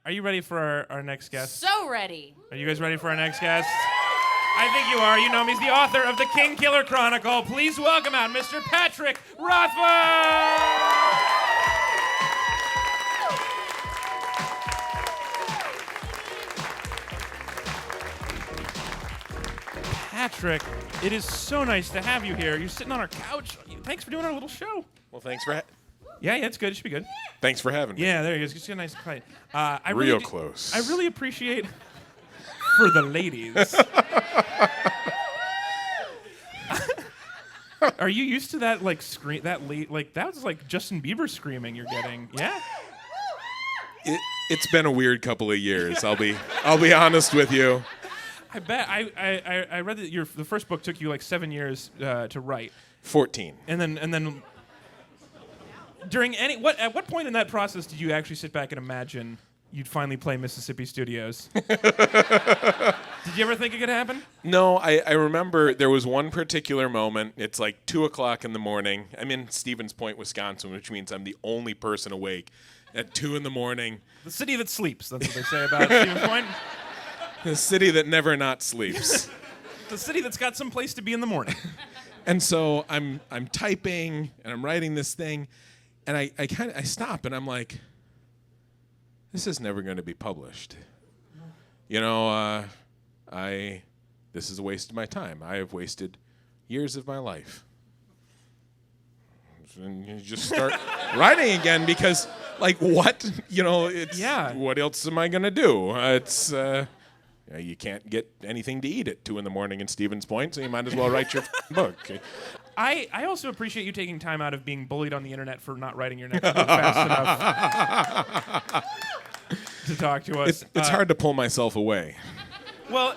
Are you ready for our next guest? So ready. Are you guys ready for our next guest? I think you are. You know him. He's the author of the King Killer Chronicle. Please welcome out Mr. Patrick Rothfuss! Patrick, it is so nice to have you here. You're sitting on our couch. Thanks for doing our little show. Well, thanks for Yeah, it's good. It should be good. thanks for having me. Yeah, there he is. Just get a nice fight. Real close. I really appreciate for the ladies. Are you used to that like scream that was like Justin Bieber screaming you're getting? Yeah. It's been a weird couple of years. I'll be honest with you. I bet. I read that the first book took you like 7 years to write. 14. And then during at what point in that process did you actually sit back and imagine you'd finally play Mississippi Studios? Did you ever think it could happen? No, I remember there was one particular moment. It's like 2:00 in the morning. I'm in Stevens Point, Wisconsin, which means I'm the only person awake at 2 in the morning. The city that sleeps. That's what they say about Stevens Point. The city that never not sleeps. The city that's got some place to be in the morning. And so I'm typing and I'm writing this thing, and I stop and I'm like, this is never going to be published. You know, this is a waste of my time. I have wasted years of my life. And you just start writing again because, like, what? You know, what else am I going to do? You can't get anything to eat at 2 in the morning in Stevens Point, so you might as well write your book. I also appreciate you taking time out of being bullied on the internet for not writing your next book fast enough to talk to us. It's hard to pull myself away. Well,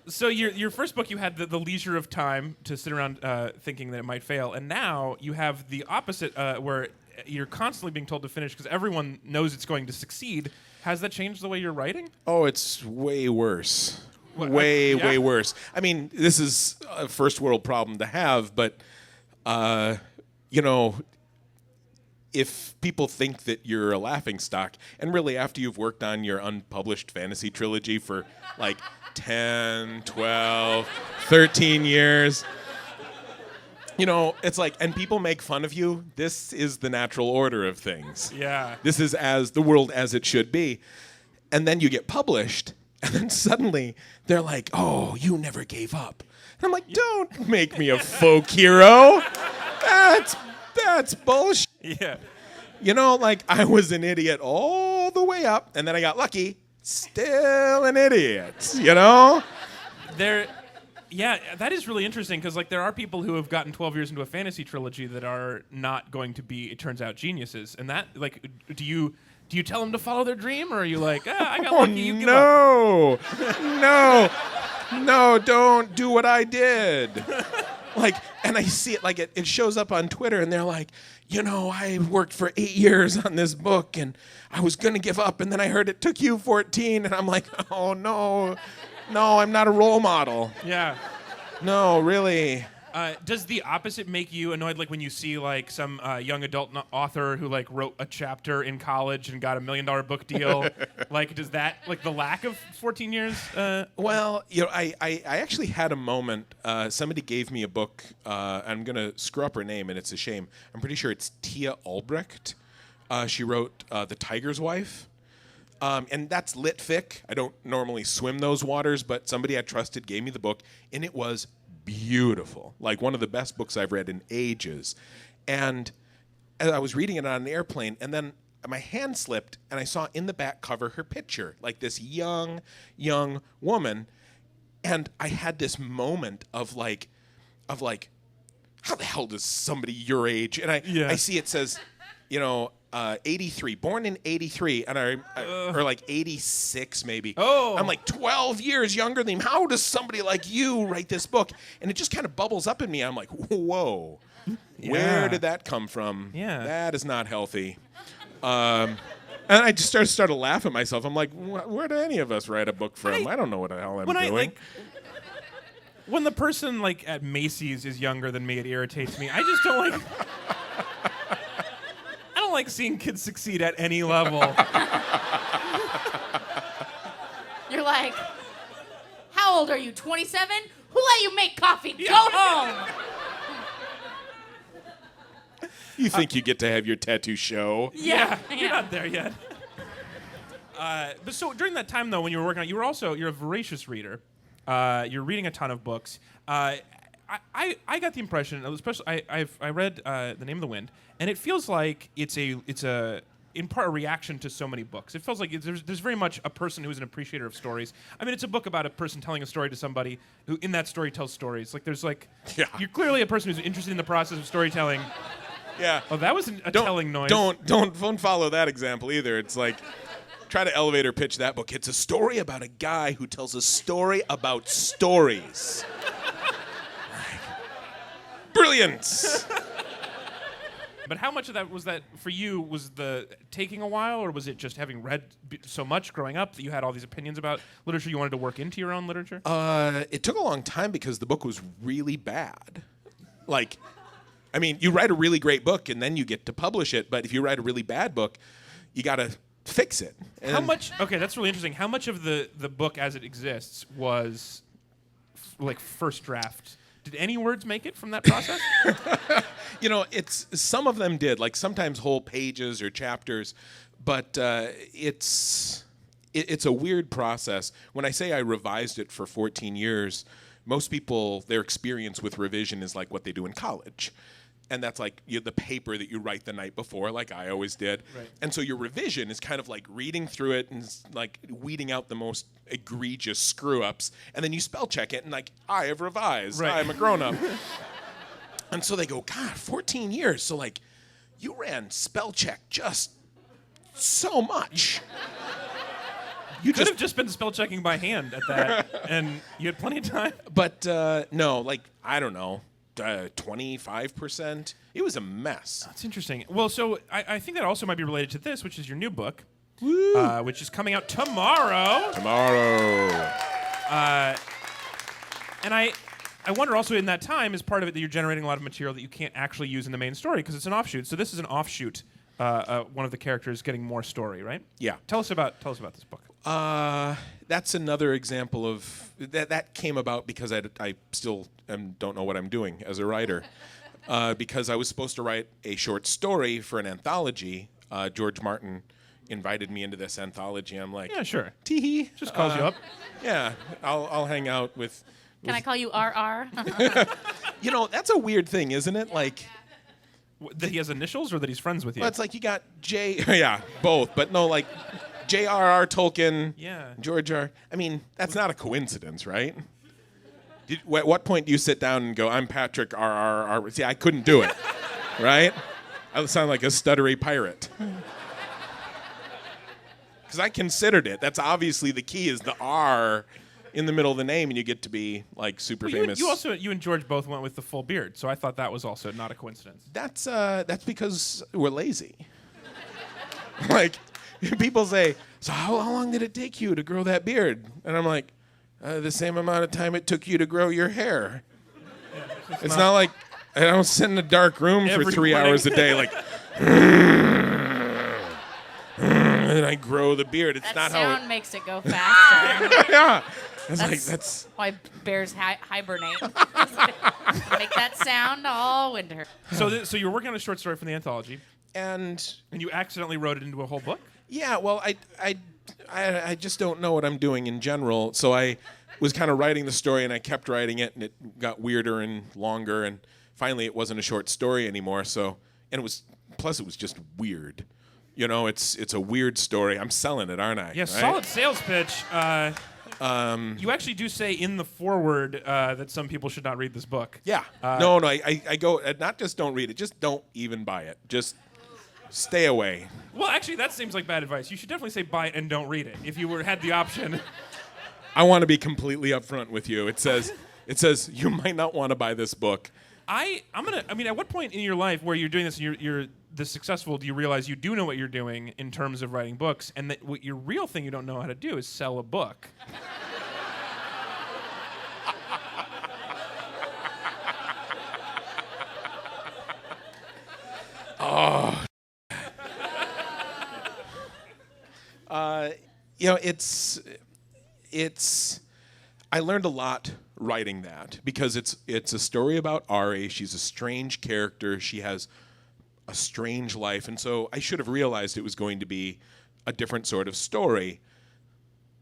so your first book, you had the leisure of time to sit around thinking that it might fail, and now you have the opposite, where you're constantly being told to finish because everyone knows it's going to succeed. Has that changed the way you're writing? Oh, it's way worse. Way worse. I mean, this is a first world problem to have, but, you know, if people think that you're a laughingstock, and really after you've worked on your unpublished fantasy trilogy for like 10, 12, 13 years, you know, it's like, and people make fun of you, this is the natural order of things. Yeah. This is as the world as it should be. And then you get published, and then suddenly they're like, oh, you never gave up. And I'm like, don't make me a folk hero. That's bullshit. Yeah. You know, like, I was an idiot all the way up, and then I got lucky. Still an idiot, you know? Yeah, that is really interesting because like there are people who have gotten 12 years into a fantasy trilogy that are not going to be, it turns out, geniuses. And that, like, do you tell them to follow their dream, or are you like, I got lucky, you give up? No, don't do what I did. Like, and I see it, like it shows up on Twitter, and they're like, you know, I worked for 8 years on this book, and I was gonna give up, and then I heard it took you 14, and I'm like, oh no, I'm not a role model. Yeah. No, really. Does the opposite make you annoyed, like when you see like some young adult author who like wrote a chapter in college and got $1 million book deal? Like, does that, like the lack of 14 years? Well, you know, I actually had a moment. Somebody gave me a book. I'm gonna screw up her name, and it's a shame. I'm pretty sure it's Tia Albrecht. She wrote The Tiger's Wife. And that's lit fic. I don't normally swim those waters, but somebody I trusted gave me the book, and it was beautiful. Like one of the best books I've read in ages. And as I was reading it on an airplane, and then my hand slipped, and I saw in the back cover her picture, like this young woman. And I had this moment of like, how the hell does somebody your age? And I see it says, you know, 83, born in 83, and or like 86 maybe. Oh. I'm like 12 years younger than him. How does somebody like you write this book? And it just kind of bubbles up in me. I'm like, whoa, where did that come from? Yeah. That is not healthy. And I just started laughing at myself. I'm like, where do any of us write a book from? I don't know what the hell I'm doing. When the person like at Macy's is younger than me, it irritates me. I just don't like. like seeing kids succeed at any level. You're like, how old are you, 27? Who let you make coffee? Go home. You think you get to have your tattoo show? Yeah, you're not there yet. But so during that time, though, when you were working on, you're a voracious reader. You're reading a ton of books. I got the impression, especially I read The Name of the Wind, and it feels like it's a in part a reaction to so many books. It feels like there's very much a person who's an appreciator of stories. I mean, it's a book about a person telling a story to somebody who in that story tells stories. Like you're clearly a person who's interested in the process of storytelling. Yeah. Oh, that was a telling noise. Don't follow that example either. It's like, try to elevator pitch that book. It's a story about a guy who tells a story about stories. Brilliant. But how much of that was that for you? Was the taking a while, or was it just having read so much growing up that you had all these opinions about literature you wanted to work into your own literature? It took a long time because the book was really bad. Like, I mean, you write a really great book and then you get to publish it, but if you write a really bad book, you got to fix it. And How much? Okay, that's really interesting. How much of the book as it exists was like first draft? Did any words make it from that process? it's some of them did, like sometimes whole pages or chapters, but it's a weird process. When I say I revised it for 14 years, most people, their experience with revision is like what they do in college. And that's like the paper that you write the night before, like I always did. Right. And so your revision is kind of like reading through it and like weeding out the most egregious screw-ups. And then you spell check it and like, I have revised. Right. I'm a grown-up. And so they go, God, 14 years. So like, you ran spell check just so much. You could have just been spell checking by hand at that, and you had plenty of time. But no, like, I don't know. 25%. It was a mess. That's interesting. Well, so I think that also might be related to this, which is your new book, which is coming out tomorrow. And I wonder also in that time, is part of it that you're generating a lot of material that you can't actually use in the main story because it's an offshoot. So this is an offshoot. One of the characters getting more story, right? Yeah. Tell us about this book. That's another example of that came about because I still don't know what I'm doing as a writer. Because I was supposed to write a short story for an anthology. George Martin invited me into this anthology. I'm like, Yeah, sure. Tee-hee. Just calls you up. Yeah, I'll hang out with. Can I call you RR? That's a weird thing, isn't it? Like, That he has initials or that he's friends with you? well, it's like you got J. Yeah, both, but no, like J.R.R. Tolkien. Yeah. George R. I mean, that's not a coincidence, right? At what point do you sit down and go, I'm Patrick R.R.R. See, I couldn't do it, right? I would sound like a stuttery pirate. Because I considered it. That's obviously the key is the R in the middle of the name, and you get to be like super famous. You and George both went with the full beard, so I thought that was also not a coincidence. That's because we're lazy. Like, people say, so how long did it take you to grow that beard? And I'm like, the same amount of time it took you to grow your hair. Yeah, it's not like I don't sit in a dark room for 3 hours a day, like, and I grow the beard. It's That not sound how makes it go faster. yeah. That's why bears hibernate. Make that sound all winter. So you were working on a short story from the anthology, and you accidentally wrote it into a whole book? yeah, well, I just don't know what I'm doing in general. So I was kind of writing the story, and I kept writing it, and it got weirder and longer, and finally it wasn't a short story anymore. So, and it was just weird. It's a weird story. I'm selling it, aren't I? Yeah, right? solid sales pitch. You actually do say in the foreword that some people should not read this book. Yeah. No, I go, not just don't read it, just don't even buy it. Just stay away. Well, actually, that seems like bad advice. You should definitely say buy it and don't read it if you had the option. I want to be completely upfront with you. It says you might not want to buy this book. At what point in your life where you're doing this and you're this successful, do you realize you do know what you're doing in terms of writing books, and that what your real thing you don't know how to do is sell a book? It's. I learned a lot writing that because it's a story about Ari. She's a strange character. She has a strange life, and so I should have realized it was going to be a different sort of story.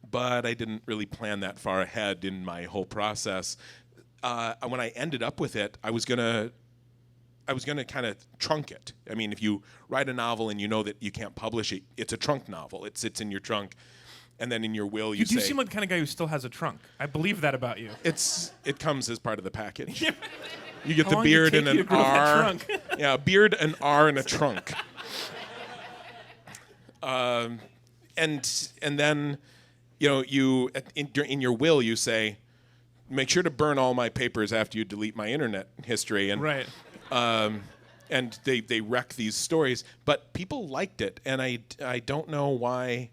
But I didn't really plan that far ahead in my whole process. When I ended up with it, I was gonna kind of trunk it. I mean, if you write a novel and you know that you can't publish it, it's a trunk novel. It sits in your trunk, and then in your will you You do say seem like the kind of guy who still has a trunk. I believe that about you. it comes as part of the package. You get How the long did it beard take and you to an grow that R. trunk? Yeah, a beard, an R, and a trunk. And then, you in your will you say, make sure to burn all my papers after you delete my internet history. And Right. and they wreck these stories, but people liked it, and I don't know why.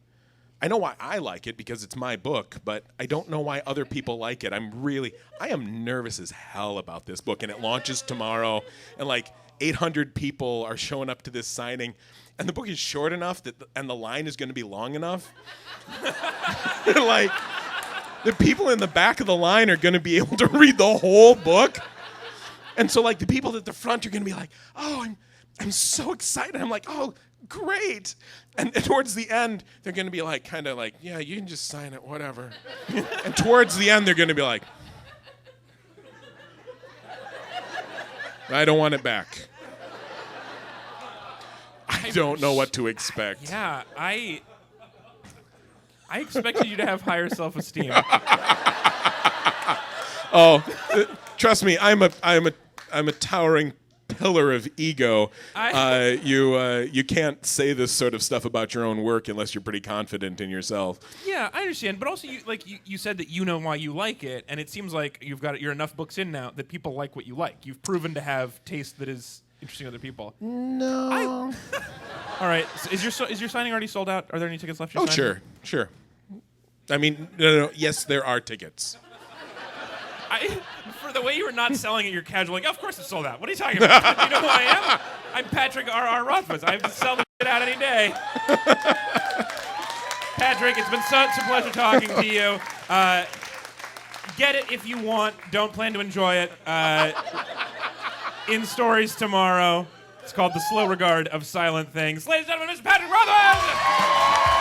I know why I like it because it's my book, but I don't know why other people like it. I am nervous as hell about this book, and it launches tomorrow, and like 800 people are showing up to this signing, and the book is short enough and the line is going to be long enough. Like, the people in the back of the line are going to be able to read the whole book. And so, like, the people at the front are going to be like, oh, I'm so excited. I'm like, oh, great. And towards the end, they're going to be like, kind of like, yeah, you can just sign it, whatever. And towards the end, they're going to be like, I don't want it back. I don't know what to expect. Yeah, I expected you to have higher self-esteem. Trust me, I'm a towering pillar of ego. You can't say this sort of stuff about your own work unless you're pretty confident in yourself. Yeah, I understand, but also you said that you know why you like it, and it seems like you're enough books in now that people like what you like. You've proven to have taste that is interesting to other people. No. All right, so is your signing already sold out? Are there any tickets left? Oh, sure. I mean, no. Yes, there are tickets. For the way you were not selling it, you're casual. Like, of course it's sold out. What are you talking about? You know who I am? I'm Patrick R.R. Rothfuss. I have to sell the shit out any day. Patrick, it's been such a pleasure talking to you. Get it if you want. Don't plan to enjoy it. In stores tomorrow. It's called The Slow Regard of Silent Things. Ladies and gentlemen, Mr. Patrick Rothfuss!